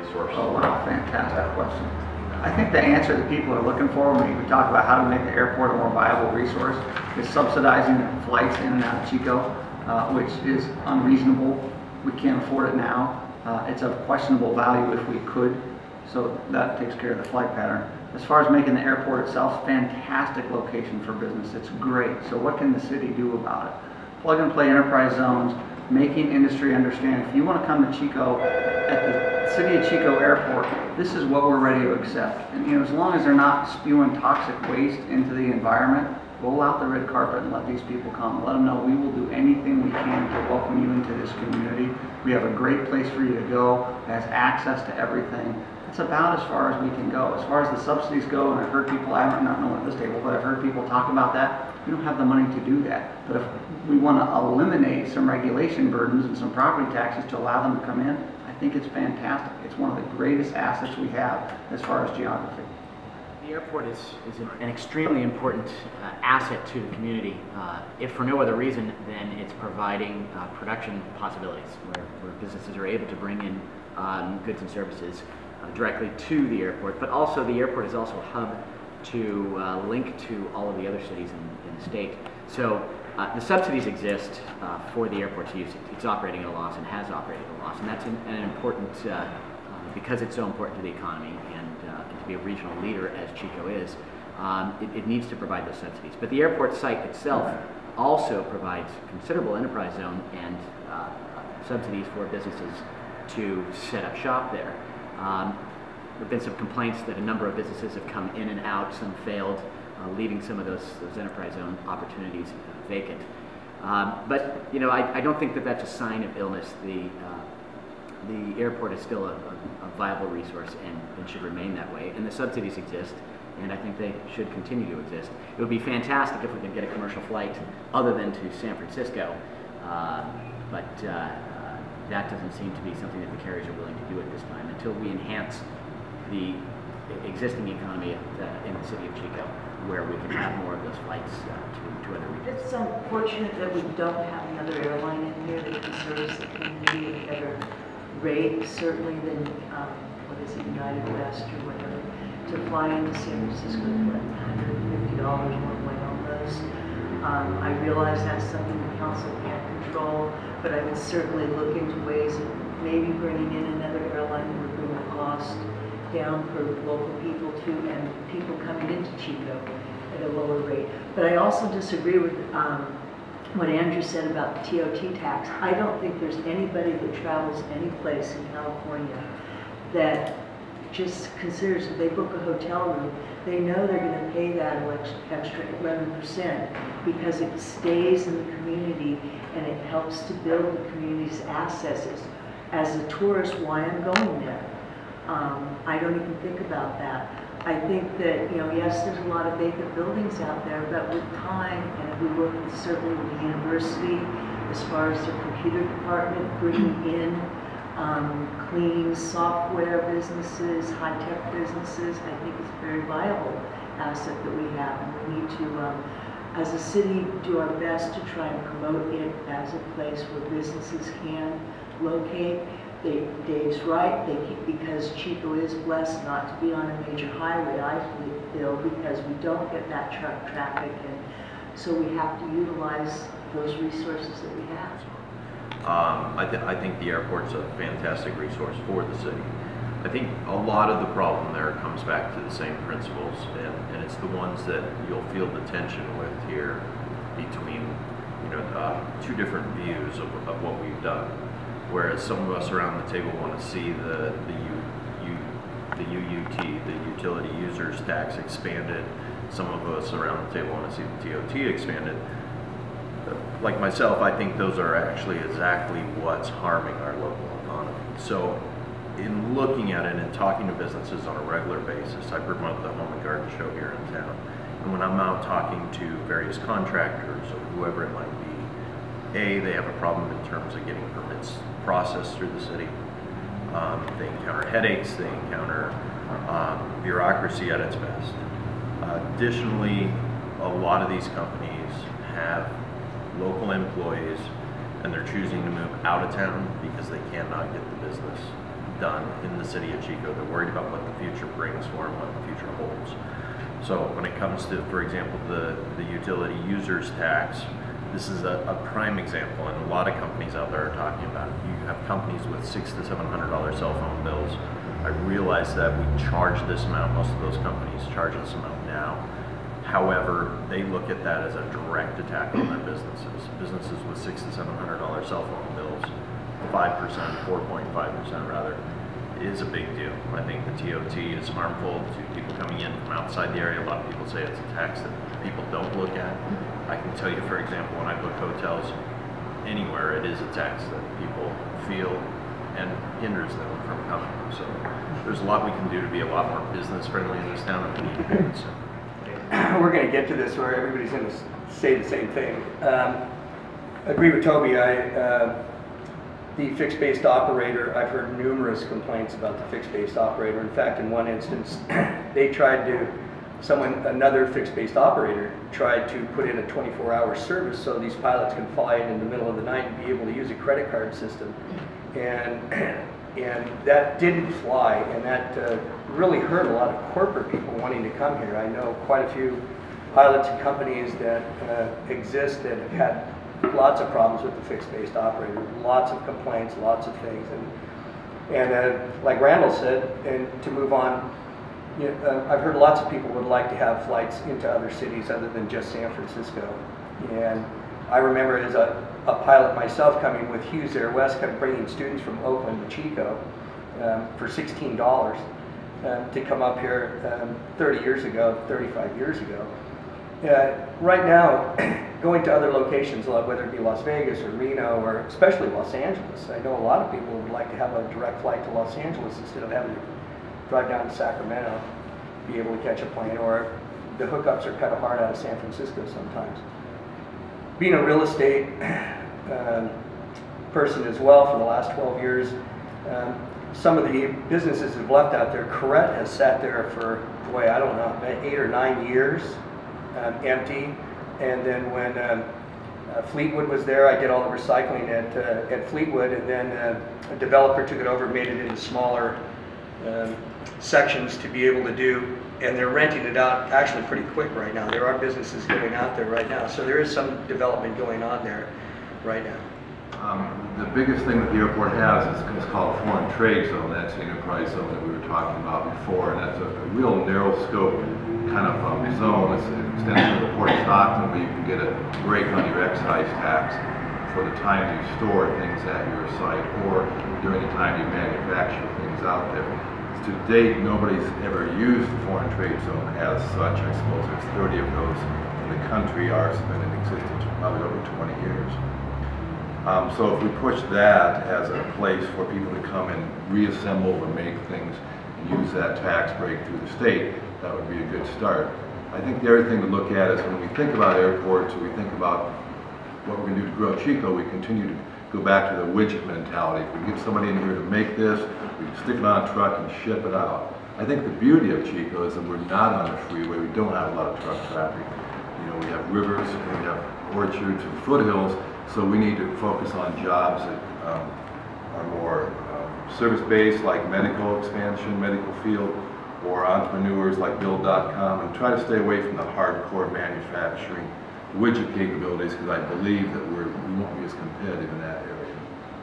resource? Oh wow, fantastic question. I think the answer that people are looking for when we talk about how to make the airport a more viable resource is subsidizing flights in and out of Chico, which is unreasonable. We can't afford it now. It's of questionable value if we could, so that takes care of the flight pattern. As far as making the airport itself, fantastic location for business. It's great. So what can the city do about it? Plug and play enterprise zones, making industry understand if you want to come to Chico at the City of Chico Airport, this is what we're ready to accept. And as long as they're not spewing toxic waste into the environment, roll out the red carpet and let these people come. Let them know we will do anything we can to welcome you into this community. We have a great place for you to go. It has access to everything. It's about as far as we can go. As far as the subsidies go, and I've heard people, I don't know at this table, but I've heard people talk about that. We don't have the money to do that. But if we want to eliminate some regulation burdens and some property taxes to allow them to come in, I think it's fantastic. It's one of the greatest assets we have as far as geography. The airport is an extremely important asset to the community, if for no other reason than it's providing production possibilities where businesses are able to bring in goods and services directly to the airport, but also the airport is also a hub to link to all of the other cities in the state. So the subsidies exist for the airport to use it. It's operating at a loss and has operated at a loss, and that's an important, because it's so important to the economy and to be a regional leader as Chico is, it needs to provide those subsidies. But the airport site itself also provides considerable enterprise zone and subsidies for businesses to set up shop there. There have been some complaints that a number of businesses have come in and out, some failed, leaving some of those enterprise zone opportunities vacant. But I don't think that that's a sign of illness. The airport is still a viable resource and should remain that way. And the subsidies exist, and I think they should continue to exist. It would be fantastic if we could get a commercial flight other than to San Francisco, but that doesn't seem to be something that the carriers are willing to do at this time until we enhance the existing economy in the city of Chico, where we can have more of those flights to other regions. It's unfortunate that we don't have another airline in here that can service the community at a better rate, certainly than, what is it, United West or whatever, to fly into San Francisco for $150 one way almost. I realize that's something the council can't control, but I would certainly look into ways of maybe bringing in another airline that would bring the cost down for local people too, and people coming into Chico at a lower rate. But I also disagree with what Andrew said about the TOT tax. I don't think there's anybody that travels any place in California that just considers if they book a hotel room, they know they're going to pay that extra 11% because it stays in the community and it helps to build the community's assets. As a tourist, why I'm going there. I don't even think about that. I think that, yes, there's a lot of vacant buildings out there, but with time, and if we work certainly with the university, as far as the computer department, bringing in cleaning software businesses, high-tech businesses, I think it's a very viable asset that we have, and we need to, as a city, do our best to try and promote it as a place where businesses can locate. Dave's right, because Chico is blessed not to be on a major highway, I feel, because we don't get that truck traffic, and so we have to utilize those resources that we have. I think the airport's a fantastic resource for the city. I think a lot of the problem there comes back to the same principles, and it's the ones that you'll feel the tension with here between two different views of what we've done. Whereas some of us around the table want to see the UUT, the utility users tax, expanded. Some of us around the table want to see the TOT expanded. Like myself, I think those are actually exactly what's harming our local economy. So in looking at it and talking to businesses on a regular basis, I promote the Home and Garden Show here in town. And when I'm out talking to various contractors or whoever it might be, they have a problem in terms of getting permits processed through the city. They encounter headaches, they encounter bureaucracy at its best. Additionally, a lot of these companies have local employees and they're choosing to move out of town because they cannot get the business done in the city of Chico. They're worried about what the future brings for them, what the future holds. So when it comes to, for example, the utility users tax, this is a prime example, and a lot of companies out there are talking about it. You have companies with $600 to $700 cell phone bills. I realize that we charge this amount, most of those companies charge this amount now. However, they look at that as a direct attack on their businesses. Businesses with $600 to $700 cell phone bills, 5%, 4.5% rather, is a big deal. I think the TOT is harmful to people coming in from outside the area. A lot of people say it's a tax that people don't look at. I can tell you, for example, when I book hotels anywhere, it is a tax that people feel and hinders them from coming. So there's a lot we can do to be a lot more business friendly in this town, and we need to do it. So. We're going to get to this where everybody's going to say the same thing. Agree with Toby. The fixed-based operator, I've heard numerous complaints about the fixed-based operator. In fact, in one instance, they tried to, another fixed-based operator tried to put in a 24-hour service so these pilots can fly in the middle of the night and be able to use a credit card system. And that didn't fly, and that really hurt a lot of corporate people wanting to come here. I know quite a few pilots and companies that exist that have had lots of problems with the fixed-based operator, lots of complaints, lots of things, and like Randall said, and to move on, you know, I've heard lots of people would like to have flights into other cities other than just San Francisco. And I remember as a pilot myself coming with Hughes Air West, bringing students from Oakland to Chico for $16 to come up here 30 years ago, 35 years ago. Right now, going to other locations, whether it be Las Vegas or Reno or especially Los Angeles, I know a lot of people would like to have a direct flight to Los Angeles instead of having to drive down to Sacramento, be able to catch a plane, or the hookups are kind of hard out of San Francisco sometimes. Being a real estate person as well for the last 12 years, some of the businesses have left out there. Corette has sat there for, boy, I don't know, 8 or 9 years empty. And then when Fleetwood was there, I did all the recycling at Fleetwood, and then a developer took it over, made it into smaller sections to be able to do, and they're renting it out actually pretty quick right now. There are businesses going out there right now, so there is some development going on there right now. The biggest thing that the airport has is called a foreign trade zone. That's the enterprise zone that we were talking about before, and that's a real narrow scope kind of zone. It's an extension of the Port of Stockton, where you can get a break on your excise tax for the time you store things at your site or during the time you manufacture things out there. To date, nobody's ever used the foreign trade zone as such. I suppose there's 30 of those in the country. Ours has been in existence for probably over 20 years. So if we push that as a place for people to come and reassemble or make things and use that tax break through the state, that would be a good start. I think the other thing to look at is when we think about airports, or we think about what we're going to do to grow Chico, we continue to go back to the widget mentality. If we get somebody in here to make this, we can stick it on a truck and ship it out. I think the beauty of Chico is that we're not on the freeway. We don't have a lot of truck traffic. You know, we have rivers, we have orchards and foothills, so we need to focus on jobs that are more service-based, like medical expansion, medical field, or entrepreneurs like Build.com, and try to stay away from the hardcore manufacturing widget capabilities, because I believe that we won't be as competitive in that area.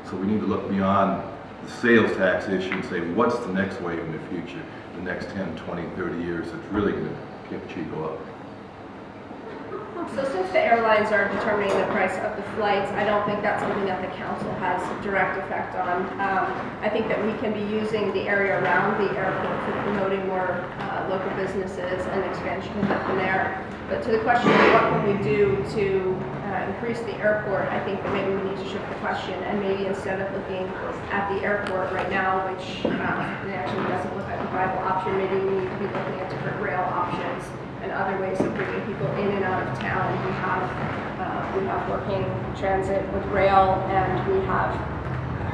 So we need to look beyond the sales tax issue and say, what's the next wave in the future, the next 10, 20, 30 years that's really going to keep Chico up? So since the airlines are determining the price of the flights, I don't think that's something that the council has direct effect on. I think that we can be using the area around the airport for promoting more local businesses and expansion can happen there. But to the question of what can we do to increase the airport, I think that maybe we need to shift the question, and maybe instead of looking at the airport right now, which actually doesn't look like a viable option, maybe we need to be looking at different rail options and other ways of bringing people in and out of town. We have working transit with rail, and we have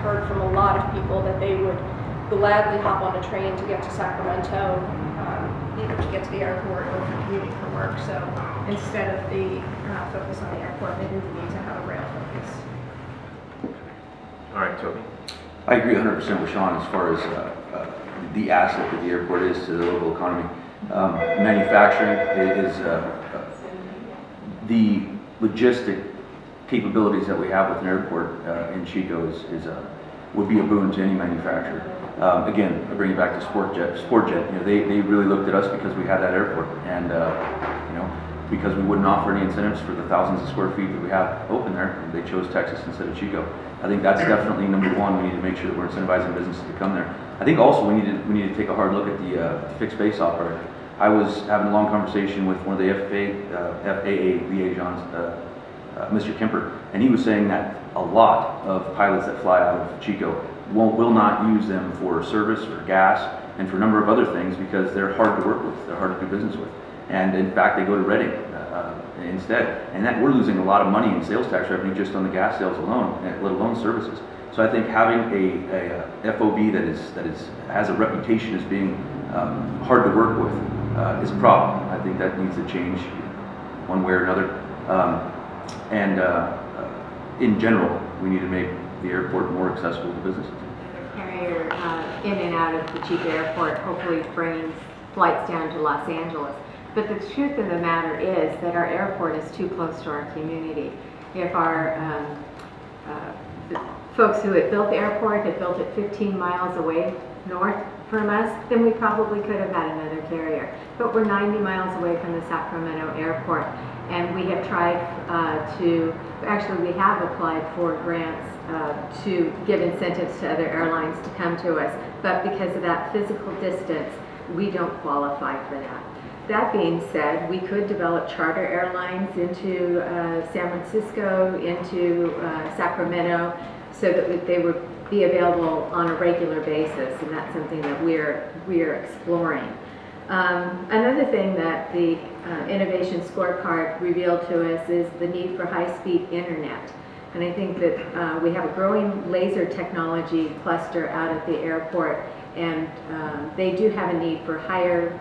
heard from a lot of people that they would gladly hop on a train to get to Sacramento, either to get to the airport or for commuting for work. So instead of the focus on the airport, maybe we need to have a rail focus. All right, Toby. I agree 100% with Sean as far as the asset that the airport is to the local economy. Manufacturing is the logistic capabilities that we have with an airport in Chico would be a boon to any manufacturer. Again, I bring it back to Sportjet. You know, they really looked at us because we had that airport, and you know, because we wouldn't offer any incentives for the thousands of square feet that we have open there, they chose Texas instead of Chico. I think that's definitely number one. We need to make sure that we're incentivizing businesses to come there. I think also we need to take a hard look at the fixed base operator. I was having a long conversation with one of the FAA liaisons, Mr. Kemper, and he was saying that a lot of pilots that fly out of Chico will not use them for service or gas and for a number of other things because they're hard to work with, they're hard to do business with. And in fact, they go to Reading instead. And that we're losing a lot of money in sales tax revenue just on the gas sales alone, let alone services. So I think having a FOB that has a reputation as being hard to work with is a problem. I think that needs to change one way or another. In general, we need to make the airport more accessible to businesses. The carrier in and out of the Chico airport hopefully brings flights down to Los Angeles. But the truth of the matter is that our airport is too close to our community. If our the folks who had built the airport had built it 15 miles away north from us, then we probably could have had another carrier. But we're 90 miles away from the Sacramento airport, and we have tried we have applied for grants to give incentives to other airlines to come to us, but because of that physical distance, we don't qualify for that. That being said, we could develop charter airlines into San Francisco, into Sacramento, so that they would be available on a regular basis, and that's something that we're exploring. Another thing that the Innovation Scorecard revealed to us is the need for high-speed internet. And I think that we have a growing laser technology cluster out at the airport, and they do have a need for higher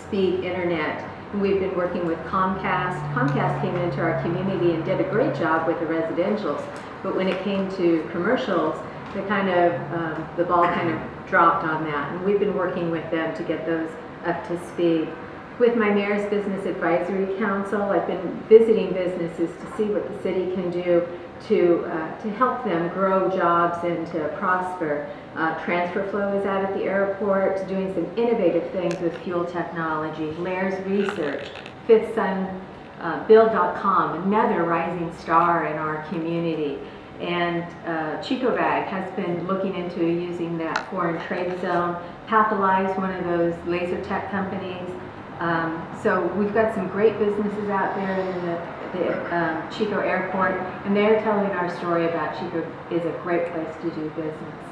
speed internet. And we've been working with Comcast. Comcast came into our community and did a great job with the residentials, but when it came to commercials, the ball kind of dropped on that, and we've been working with them to get those up to speed. With my Mayor's Business Advisory Council, I've been visiting businesses to see what the city can do to help them grow jobs and to prosper. Transfer Flow is out at the airport doing some innovative things with fuel technology. Layers Research, Fifth Sun, Build.com, another rising star in our community. And Chico Bag has been looking into using that foreign trade zone. Pathalize, one of those laser tech companies. So we've got some great businesses out there in the Chico airport, and they're telling our story about Chico is a great place to do business.